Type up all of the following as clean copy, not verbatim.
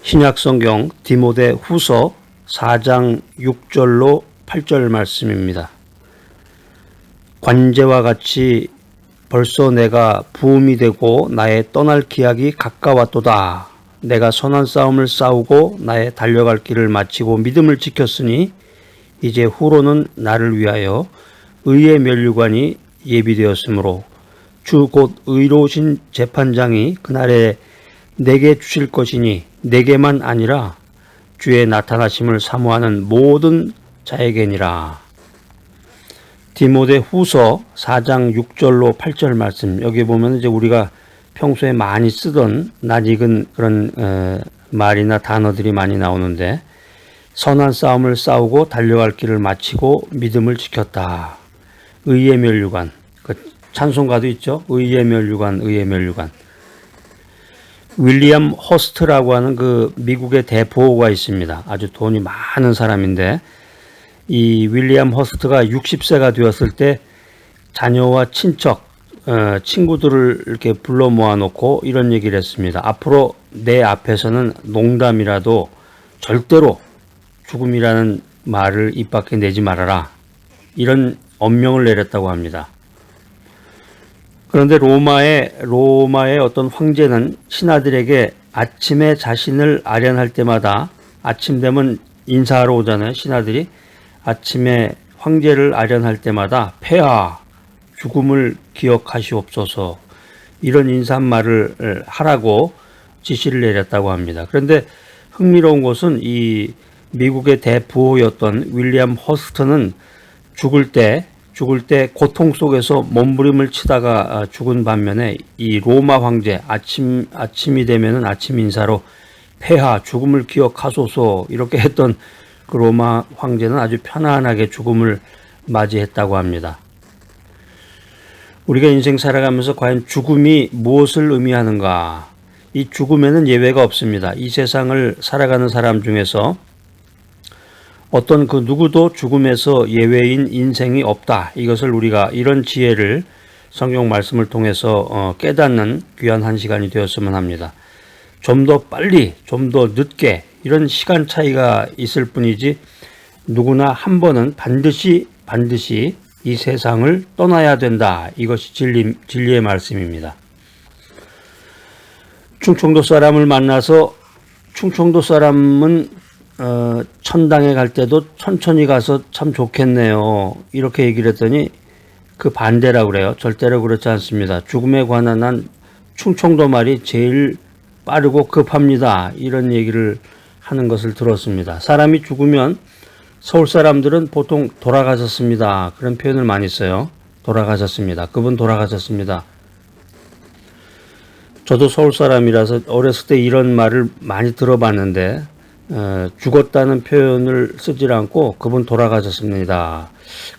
신약성경 디모데 후서 4장 6절로 8절 말씀입니다. 관제와 같이 벌써 내가 부음이 되고 나의 떠날 기약이 가까웠도다. 내가 선한 싸움을 싸우고 나의 달려갈 길을 마치고 믿음을 지켰으니 이제 후로는 나를 위하여 의의 면류관이 예비되었으므로 주 곧 의로우신 재판장이 그날에 내게 주실 것이니 내게만 아니라 주의 나타나심을 사모하는 모든 자에게니라. 디모데 후서 4장 6절로 8절 말씀, 여기 보면 이제 우리가 평소에 많이 쓰던 낯익은 그런 말이나 단어들이 많이 나오는데, 선한 싸움을 싸우고 달려갈 길을 마치고 믿음을 지켰다. 의의 면류관, 그 찬송가도 있죠. 의의 면류관, 의의 면류관. 윌리엄 허스트라고 하는 그 미국의 대보호가 있습니다. 아주 돈이 많은 사람인데, 이 윌리엄 허스트가 60세가 되었을 때 자녀와 친척, 친구들을 이렇게 불러 모아놓고 이런 얘기를 했습니다. 앞으로 내 앞에서는 농담이라도 절대로 죽음이라는 말을 입 밖에 내지 말아라. 이런 엄명을 내렸다고 합니다. 그런데 로마의 어떤 황제는 신하들에게 아침에 자신을 아련할 때마다, 아침 되면 인사하러 오잖아요. 신하들이 아침에 황제를 아련할 때마다 폐하 죽음을 기억하시옵소서, 이런 인사말을 하라고 지시를 내렸다고 합니다. 그런데 흥미로운 것은 이 미국의 대부호였던 윌리엄 허스트는 죽을 때 고통 속에서 몸부림을 치다가 죽은 반면에 이 로마 황제 아침이 되면은 아침 인사로 폐하 죽음을 기억하소서 이렇게 했던 그 로마 황제는 아주 편안하게 죽음을 맞이했다고 합니다. 우리가 인생 살아가면서 과연 죽음이 무엇을 의미하는가? 이 죽음에는 예외가 없습니다. 이 세상을 살아가는 사람 중에서 어떤 그 누구도 죽음에서 예외인 인생이 없다. 이것을 우리가 이런 지혜를 성경 말씀을 통해서 깨닫는 귀한 한 시간이 되었으면 합니다. 좀 더 빨리, 좀 더 늦게 이런 시간 차이가 있을 뿐이지 누구나 한 번은 반드시 이 세상을 떠나야 된다. 이것이 진리의 말씀입니다. 충청도 사람을 만나서 충청도 사람은 천당에 갈 때도 천천히 가서 참 좋겠네요. 이렇게 얘기를 했더니 그 반대라고 그래요. 절대로 그렇지 않습니다. 죽음에 관한 한 충청도 말이 제일 빠르고 급합니다. 이런 얘기를 하는 것을 들었습니다. 사람이 죽으면 서울 사람들은 보통 돌아가셨습니다. 그런 표현을 많이 써요. 돌아가셨습니다. 그분 돌아가셨습니다. 저도 서울 사람이라서 어렸을 때 이런 말을 많이 들어봤는데, 죽었다는 표현을 쓰질 않고 그분 돌아가셨습니다.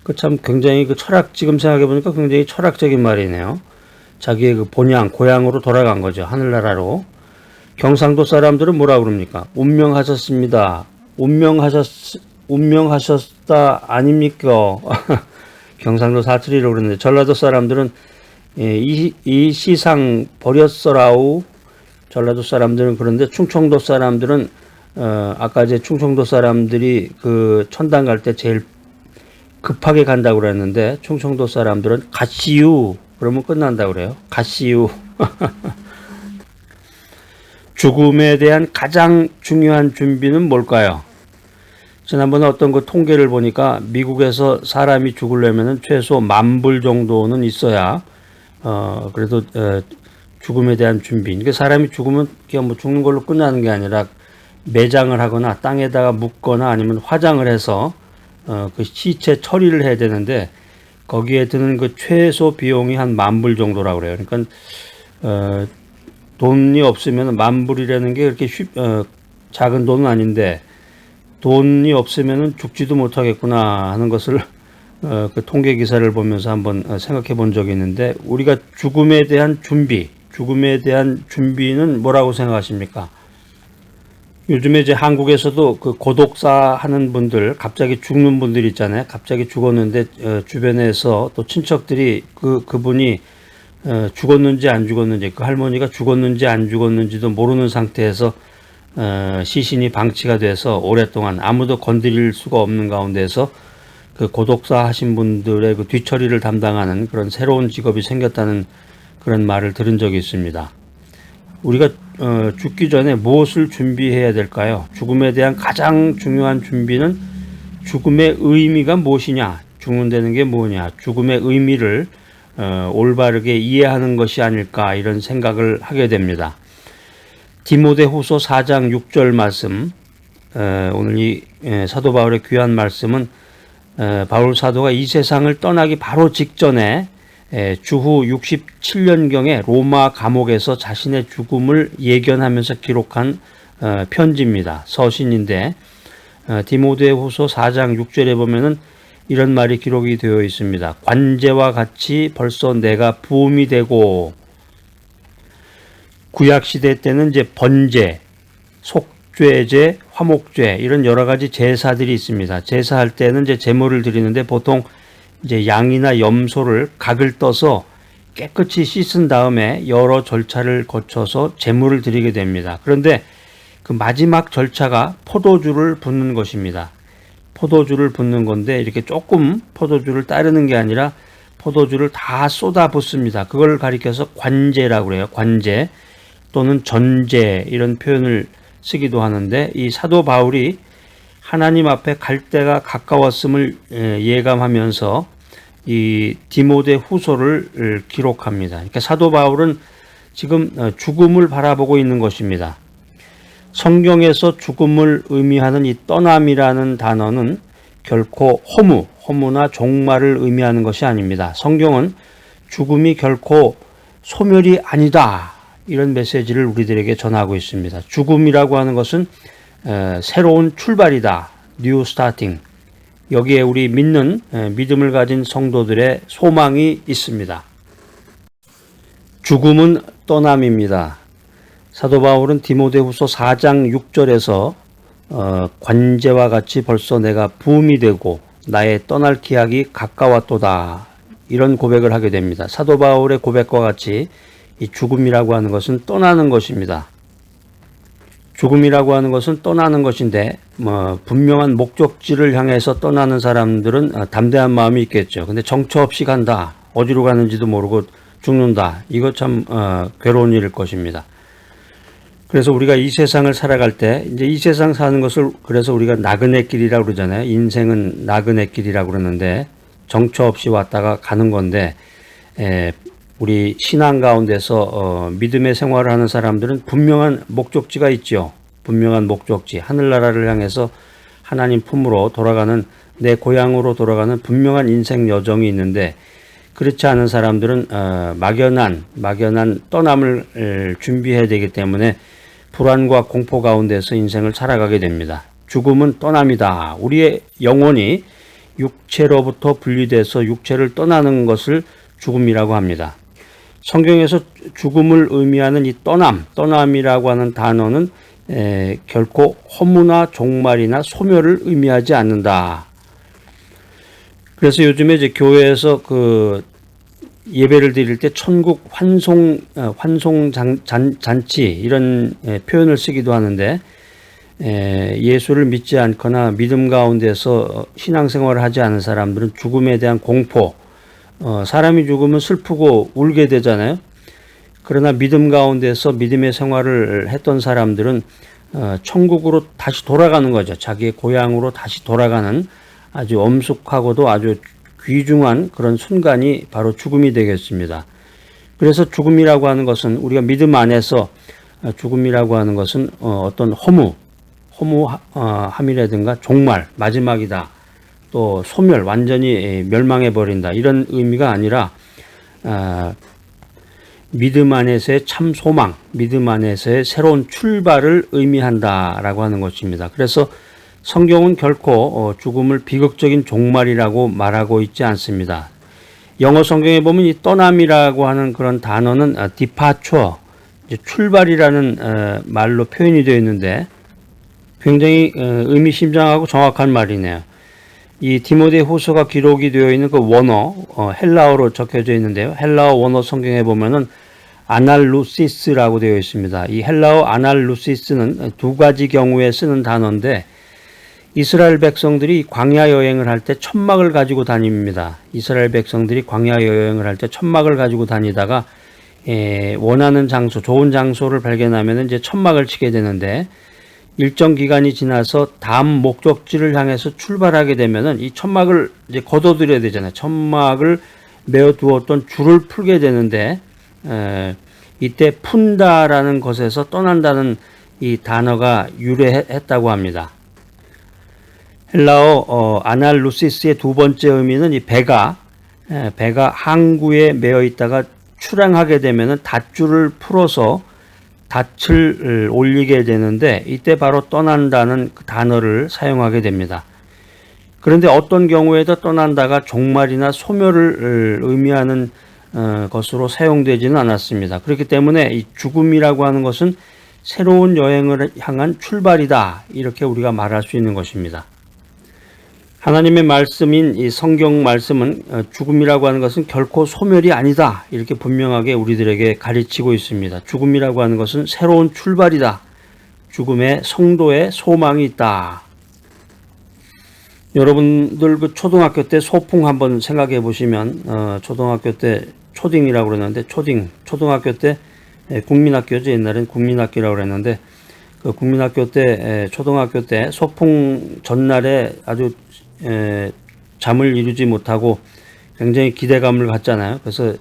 그 참 굉장히 지금 생각해 보니까 굉장히 철학적인 말이네요. 자기의 그 본향, 고향으로 돌아간 거죠. 하늘나라로. 경상도 사람들은 뭐라 그럽니까? 운명하셨습니다. 운명하셨다 아닙니까? 경상도 사투리로 그러는데, 전라도 사람들은 이 시상 버렸어라우. 전라도 사람들은 그런데 충청도 사람들은 아까 이제 충청도 사람들이 그 천당 갈 때 제일 급하게 간다고 그랬는데, 충청도 사람들은 가시유 그러면 끝난다고 그래요. 가시유. 죽음에 대한 가장 중요한 준비는 뭘까요? 지난번에 어떤 그 통계를 보니까 미국에서 사람이 죽으려면 최소 10,000불 정도는 있어야 그래도 죽음에 대한 준비. 그러니까 사람이 죽으면 그냥 뭐 죽는 걸로 끝나는 게 아니라 매장을 하거나 땅에다가 묻거나 아니면 화장을 해서 그 시체 처리를 해야 되는데, 거기에 드는 그 최소 비용이 한 10,000불 정도라고 그래요. 그러니까 돈이 없으면 10,000불이라는 게 그렇게 작은 돈은 아닌데, 돈이 없으면 죽지도 못하겠구나 하는 것을 그 통계 기사를 보면서 한번 생각해 본 적이 있는데, 우리가 죽음에 대한 준비는 뭐라고 생각하십니까? 요즘에 이제 한국에서도 그 고독사 하는 분들, 갑자기 죽는 분들 있잖아요. 갑자기 죽었는데 주변에서 또 친척들이 그분이 죽었는지 안 죽었는지, 그 할머니가 죽었는지 안 죽었는지도 모르는 상태에서 시신이 방치가 돼서 오랫동안 아무도 건드릴 수가 없는 가운데서 그 고독사 하신 분들의 그 뒤처리를 담당하는 그런 새로운 직업이 생겼다는 그런 말을 들은 적이 있습니다. 우리가 죽기 전에 무엇을 준비해야 될까요? 죽음에 대한 가장 중요한 준비는 죽음의 의미가 무엇이냐, 죽는다는 게 뭐냐, 죽음의 의미를 올바르게 이해하는 것이 아닐까, 이런 생각을 하게 됩니다. 디모데후서 4장 6절 말씀, 오늘 이 사도 바울의 귀한 말씀은 바울 사도가 이 세상을 떠나기 바로 직전에 주후 67년경에 로마 감옥에서 자신의 죽음을 예견하면서 기록한 편지입니다. 서신인데 디모데후서 4장 6절에 보면은 이런 말이 기록이 되어 있습니다. 관제와 같이 벌써 내가 부음이 되고, 구약시대 때는 이제 번제, 속죄제, 화목제, 이런 여러 가지 제사들이 있습니다. 제사할 때는 이제 제물을 드리는데 보통 이제 양이나 염소를 각을 떠서 깨끗이 씻은 다음에 여러 절차를 거쳐서 제물을 드리게 됩니다. 그런데 그 마지막 절차가 포도주를 붓는 것입니다. 포도주를 붓는 건데 이렇게 조금 포도주를 따르는 게 아니라 포도주를 다 쏟아 붓습니다. 그걸 가리켜서 관제라고 그래요. 관제 또는 전제, 이런 표현을 쓰기도 하는데, 이 사도 바울이 하나님 앞에 갈 때가 가까웠음을 예감하면서 이 디모데 후서를 기록합니다. 그러니까 사도 바울은 지금 죽음을 바라보고 있는 것입니다. 성경에서 죽음을 의미하는 이 떠남이라는 단어는 결코 허무나 종말을 의미하는 것이 아닙니다. 성경은 죽음이 결코 소멸이 아니다, 이런 메시지를 우리들에게 전하고 있습니다. 죽음이라고 하는 것은 새로운 출발이다, 뉴 스타팅. 여기에 우리 믿음을 가진 성도들의 소망이 있습니다. 죽음은 떠남입니다. 사도 바울은 디모데후서 4장 6절에서 관제와 같이 벌써 내가 부음이 되고 나의 떠날 기약이 가까웠도다, 이런 고백을 하게 됩니다. 사도 바울의 고백과 같이 이 죽음이라고 하는 것은 떠나는 것입니다. 죽음이라고 하는 것은 떠나는 것인데 분명한 목적지를 향해서 떠나는 사람들은 담대한 마음이 있겠죠. 근데 정처 없이 간다, 어디로 가는지도 모르고 죽는다, 이거 참 괴로운 일일 것입니다. 그래서 우리가 이 세상을 살아갈 때 이제 이 세상 사는 것을 그래서 우리가 나그네 길이라고 그러잖아요. 인생은 나그네 길이라고 그러는데 정처 없이 왔다가 가는 건데, 우리 신앙 가운데서 믿음의 생활을 하는 사람들은 분명한 목적지가 있죠. 분명한 목적지, 하늘나라를 향해서 하나님 품으로 돌아가는, 내 고향으로 돌아가는 분명한 인생 여정이 있는데, 그렇지 않은 사람들은 막연한 떠남을 준비해야 되기 때문에 불안과 공포 가운데서 인생을 살아가게 됩니다. 죽음은 떠남이다. 우리의 영혼이 육체로부터 분리돼서 육체를 떠나는 것을 죽음이라고 합니다. 성경에서 죽음을 의미하는 이 떠남이라고 하는 단어는 결코 허무나 종말이나 소멸을 의미하지 않는다. 그래서 요즘에 이제 교회에서 그 예배를 드릴 때 천국 환송 잔치, 이런 표현을 쓰기도 하는데, 예수를 믿지 않거나 믿음 가운데서 신앙생활을 하지 않은 사람들은 죽음에 대한 공포, 사람이 죽으면 슬프고 울게 되잖아요. 그러나 믿음 가운데서 믿음의 생활을 했던 사람들은 천국으로 다시 돌아가는 거죠. 자기의 고향으로 다시 돌아가는 아주 엄숙하고도 아주 귀중한 그런 순간이 바로 죽음이 되겠습니다. 그래서 죽음이라고 하는 것은, 우리가 믿음 안에서 죽음이라고 하는 것은 어떤 허무함이라든가 종말, 마지막이다, 또 소멸, 완전히 멸망해버린다, 이런 의미가 아니라 믿음 안에서의 참 소망, 믿음 안에서의 새로운 출발을 의미한다라고 하는 것입니다. 그래서 성경은 결코 죽음을 비극적인 종말이라고 말하고 있지 않습니다. 영어 성경에 보면 이 떠남이라고 하는 그런 단어는 departure, 출발이라는 말로 표현이 되어 있는데 굉장히 의미심장하고 정확한 말이네요. 이 디모데 후서가 기록이 되어 있는 그 원어, 헬라어로 적혀져 있는데요. 헬라어 원어 성경에 보면은 아날루시스라고 되어 있습니다. 이 헬라어 아날루시스는 두 가지 경우에 쓰는 단어인데 이스라엘 백성들이 광야 여행을 할 때 천막을 가지고 다닙니다. 이스라엘 백성들이 광야 여행을 할 때 천막을 가지고 다니다가 원하는 장소, 좋은 장소를 발견하면 이제 천막을 치게 되는데 일정 기간이 지나서 다음 목적지를 향해서 출발하게 되면은 이 천막을 이제 걷어들여야 되잖아요. 천막을 메어 두었던 줄을 풀게 되는데 이때 푼다라는 것에서 떠난다는 이 단어가 유래했다고 합니다. 헬라어 아날루시스의 두 번째 의미는 이 배가 항구에 메어 있다가 출항하게 되면은 닷줄을 풀어서 닻을 올리게 되는데 이때 바로 떠난다는 그 단어를 사용하게 됩니다. 그런데 어떤 경우에도 떠난다가 종말이나 소멸을 의미하는 것으로 사용되지는 않았습니다. 그렇기 때문에 이 죽음이라고 하는 것은 새로운 여행을 향한 출발이다, 이렇게 우리가 말할 수 있는 것입니다. 하나님의 말씀인 이 성경 말씀은 죽음이라고 하는 것은 결코 소멸이 아니다, 이렇게 분명하게 우리들에게 가르치고 있습니다. 죽음이라고 하는 것은 새로운 출발이다. 죽음에 성도의 소망이 있다. 여러분들 그 초등학교 때 소풍 한번 생각해 보시면 초등학교 때 초딩이라고 그러는데 초등학교 때 국민학교죠. 옛날엔 국민학교라고 그랬는데 그 국민학교 때 초등학교 때 소풍 전날에 아주 잠을 이루지 못하고 굉장히 기대감을 갖잖아요. 그래서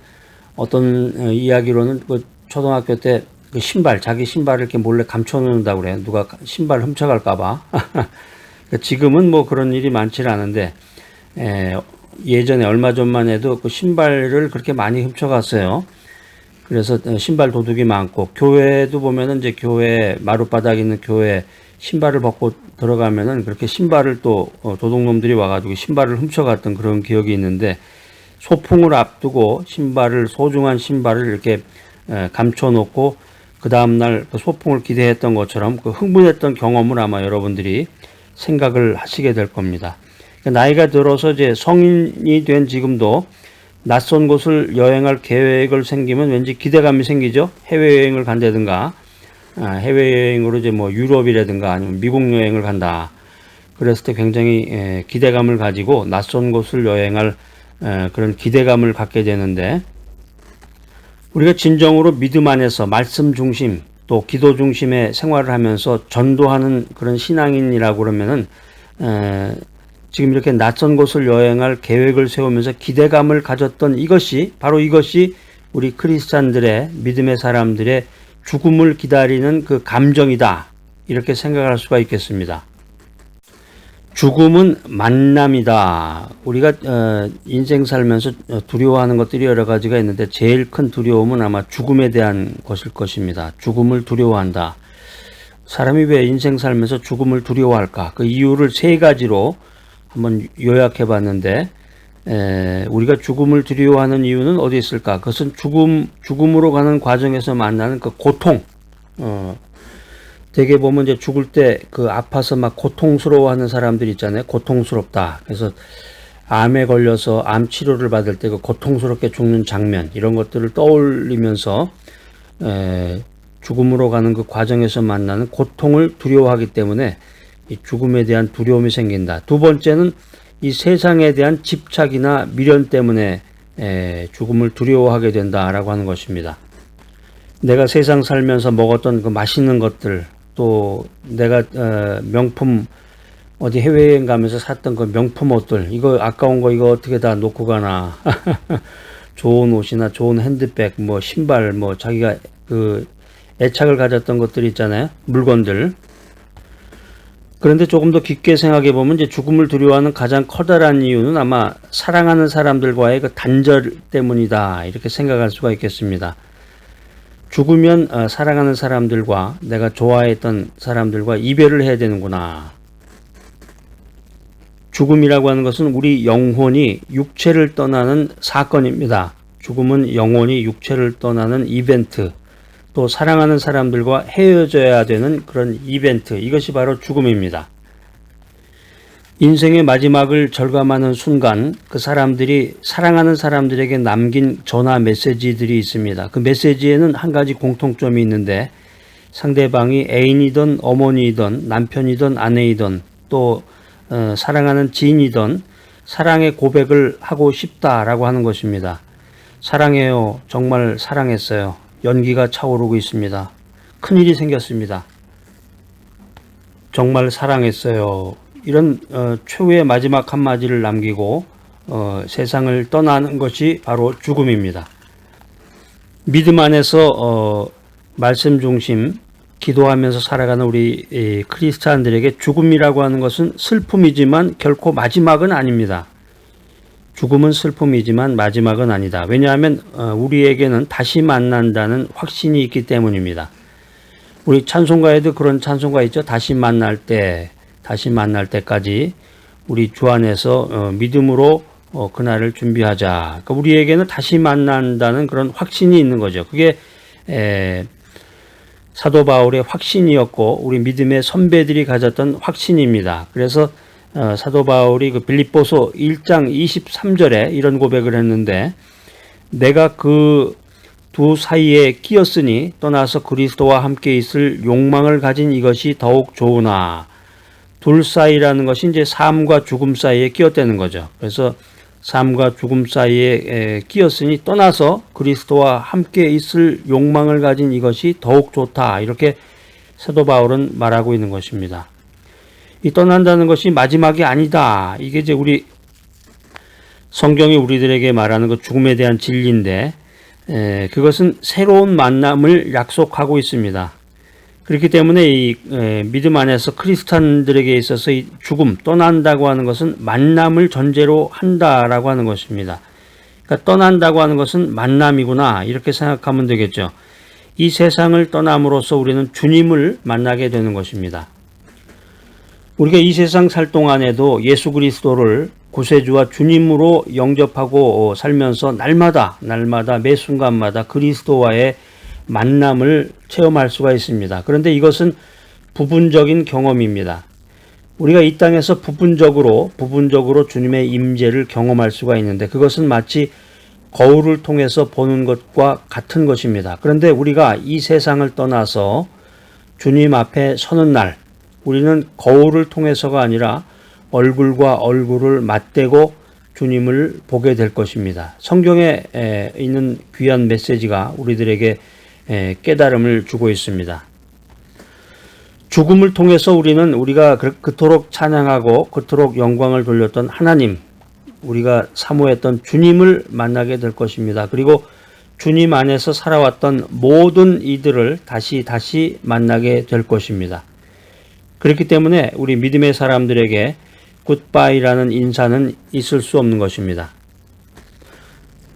어떤 이야기로는 그 초등학교 때 그 자기 신발을 이렇게 몰래 감춰 놓는다고 그래요. 누가 신발 훔쳐갈까봐. 지금은 뭐 그런 일이 많지는 않은데 예전에 얼마 전만 해도 그 신발을 그렇게 많이 훔쳐갔어요. 그래서 신발 도둑이 많고, 교회도 보면은 이제 교회 마룻바닥 있는 교회 신발을 벗고 들어가면은 그렇게 신발을 또 도둑놈들이 와가지고 신발을 훔쳐갔던 그런 기억이 있는데, 소풍을 앞두고 소중한 신발을 이렇게 감춰놓고 그 다음날 그 소풍을 기대했던 것처럼 그 흥분했던 경험을 아마 여러분들이 생각을 하시게 될 겁니다. 나이가 들어서 이제 성인이 된 지금도 낯선 곳을 여행할 계획을 생기면 왠지 기대감이 생기죠. 해외여행을 간다든가, 해외여행으로 이제 뭐 유럽이라든가 아니면 미국 여행을 간다. 그랬을 때 굉장히 기대감을 가지고 낯선 곳을 여행할 그런 기대감을 갖게 되는데, 우리가 진정으로 믿음 안에서 말씀 중심 또 기도 중심의 생활을 하면서 전도하는 그런 신앙인이라고 그러면은 지금 이렇게 낯선 곳을 여행할 계획을 세우면서 기대감을 가졌던 이것이 우리 크리스찬들의, 믿음의 사람들의 죽음을 기다리는 그 감정이다, 이렇게 생각할 수가 있겠습니다. 죽음은 만남이다. 우리가 인생 살면서 두려워하는 것들이 여러 가지가 있는데 제일 큰 두려움은 아마 죽음에 대한 것일 것입니다. 죽음을 두려워한다. 사람이 왜 인생 살면서 죽음을 두려워할까? 그 이유를 세 가지로 한번 요약해 봤는데, 우리가 죽음을 두려워하는 이유는 어디 있을까? 그것은 죽음으로 가는 과정에서 만나는 그 고통. 되게 보면 이제 죽을 때 그 아파서 막 고통스러워하는 사람들 있잖아요. 고통스럽다. 그래서 암에 걸려서 암 치료를 받을 때 그 고통스럽게 죽는 장면, 이런 것들을 떠올리면서 죽음으로 가는 그 과정에서 만나는 고통을 두려워하기 때문에 이 죽음에 대한 두려움이 생긴다. 두 번째는 이 세상에 대한 집착이나 미련 때문에 죽음을 두려워하게 된다라고 하는 것입니다. 내가 세상 살면서 먹었던 그 맛있는 것들, 또 내가 명품, 어디 해외여행 가면서 샀던 그 명품 옷들, 이거 아까운 거 이거 어떻게 다 놓고 가나. 좋은 옷이나 좋은 핸드백, 뭐 신발, 뭐 자기가 그 애착을 가졌던 것들 있잖아요. 물건들. 그런데 조금 더 깊게 생각해 보면 이제 죽음을 두려워하는 가장 커다란 이유는 아마 사랑하는 사람들과의 그 단절 때문이다, 이렇게 생각할 수가 있겠습니다. 죽으면 사랑하는 사람들과, 내가 좋아했던 사람들과 이별을 해야 되는구나. 죽음이라고 하는 것은 우리 영혼이 육체를 떠나는 사건입니다. 죽음은 영혼이 육체를 떠나는 이벤트, 또 사랑하는 사람들과 헤어져야 되는 그런 이벤트, 이것이 바로 죽음입니다. 인생의 마지막을 절감하는 순간 그 사람들이 사랑하는 사람들에게 남긴 전화 메시지들이 있습니다. 그 메시지에는 한 가지 공통점이 있는데 상대방이 애인이든 어머니이든 남편이든 아내이든 또 사랑하는 지인이든 사랑의 고백을 하고 싶다라고 하는 것입니다. 사랑해요. 정말 사랑했어요. 연기가 차오르고 있습니다. 큰일이 생겼습니다. 정말 사랑했어요. 이런 최후의 마지막 한마디를 남기고 세상을 떠나는 것이 바로 죽음입니다. 믿음 안에서 말씀 중심 기도하면서 살아가는 우리 크리스찬들에게 죽음이라고 하는 것은 슬픔이지만 결코 마지막은 아닙니다. 죽음은 슬픔이지만 마지막은 아니다. 왜냐하면 우리에게는 다시 만난다는 확신이 있기 때문입니다. 우리 찬송가에도 그런 찬송가 있죠. 다시 만날 때까지 우리 주 안에서 믿음으로 그날을 준비하자. 그러니까 우리에게는 다시 만난다는 그런 확신이 있는 거죠. 그게 사도 바울의 확신이었고 우리 믿음의 선배들이 가졌던 확신입니다. 그래서 사도 바울이 그 빌립보서 1장 23절에 이런 고백을 했는데 내가 그 두 사이에 끼었으니 떠나서 그리스도와 함께 있을 욕망을 가진 이것이 더욱 좋으나 둘 사이라는 것이 이제 삶과 죽음 사이에 끼었다는 거죠. 그래서 삶과 죽음 사이에 끼었으니 떠나서 그리스도와 함께 있을 욕망을 가진 이것이 더욱 좋다. 이렇게 사도 바울은 말하고 있는 것입니다. 이 떠난다는 것이 마지막이 아니다. 이게 이제 우리 성경이 우리들에게 말하는 그 죽음에 대한 진리인데 그것은 새로운 만남을 약속하고 있습니다. 그렇기 때문에 이 믿음 안에서 크리스찬들에게 있어서 이 죽음, 떠난다고 하는 것은 만남을 전제로 한다라고 하는 것입니다. 그러니까 떠난다고 하는 것은 만남이구나 이렇게 생각하면 되겠죠. 이 세상을 떠남으로써 우리는 주님을 만나게 되는 것입니다. 우리가 이 세상 살 동안에도 예수 그리스도를 구세주와 주님으로 영접하고 살면서 날마다 매 순간마다 그리스도와의 만남을 체험할 수가 있습니다. 그런데 이것은 부분적인 경험입니다. 우리가 이 땅에서 부분적으로 주님의 임재를 경험할 수가 있는데 그것은 마치 거울을 통해서 보는 것과 같은 것입니다. 그런데 우리가 이 세상을 떠나서 주님 앞에 서는 날 우리는 거울을 통해서가 아니라 얼굴과 얼굴을 맞대고 주님을 보게 될 것입니다. 성경에 있는 귀한 메시지가 우리들에게 깨달음을 주고 있습니다. 죽음을 통해서 우리가 그토록 찬양하고 그토록 영광을 돌렸던 하나님, 우리가 사모했던 주님을 만나게 될 것입니다. 그리고 주님 안에서 살아왔던 모든 이들을 다시 만나게 될 것입니다. 그렇기 때문에 우리 믿음의 사람들에게 굿바이라는 인사는 있을 수 없는 것입니다.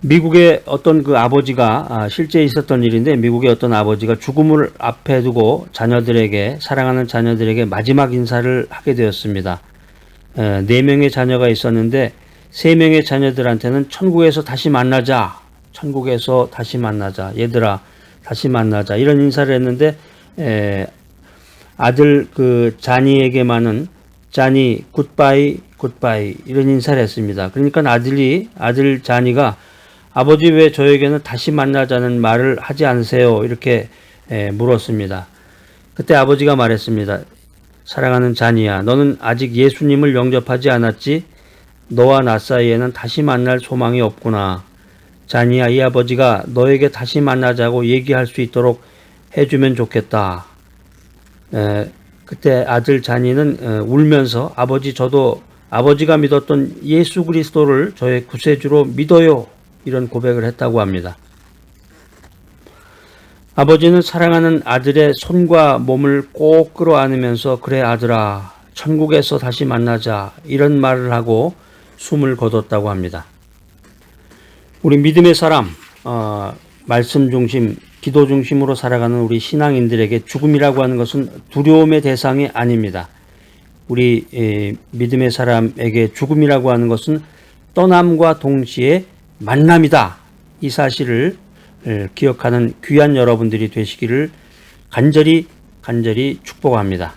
미국의 어떤 그 아버지가 실제 있었던 일인데 미국의 어떤 아버지가 죽음을 앞에 두고 사랑하는 자녀들에게 마지막 인사를 하게 되었습니다. 4명의 자녀가 있었는데 3명의 자녀들한테는 천국에서 다시 만나자. 얘들아 다시 만나자. 이런 인사를 했는데 아들 그 자니에게만은 자니 굿바이 이런 인사를 했습니다. 그러니까 아들 자니가 아버지 왜 저에게는 다시 만나자는 말을 하지 않으세요? 이렇게 물었습니다. 그때 아버지가 말했습니다. 사랑하는 자니야, 너는 아직 예수님을 영접하지 않았지? 너와 나 사이에는 다시 만날 소망이 없구나. 자니야, 이 아버지가 너에게 다시 만나자고 얘기할 수 있도록 해주면 좋겠다. 그때 아들 자니는 울면서 저도 아버지가 믿었던 예수 그리스도를 저의 구세주로 믿어요. 이런 고백을 했다고 합니다. 아버지는 사랑하는 아들의 손과 몸을 꼭 끌어안으면서 그래 아들아 천국에서 다시 만나자 이런 말을 하고 숨을 거뒀다고 합니다. 우리 믿음의 사람 말씀 중심 기도 중심으로 살아가는 우리 신앙인들에게 죽음이라고 하는 것은 두려움의 대상이 아닙니다. 우리 믿음의 사람에게 죽음이라고 하는 것은 떠남과 동시에 만남이다. 이 사실을 기억하는 귀한 여러분들이 되시기를 간절히 축복합니다.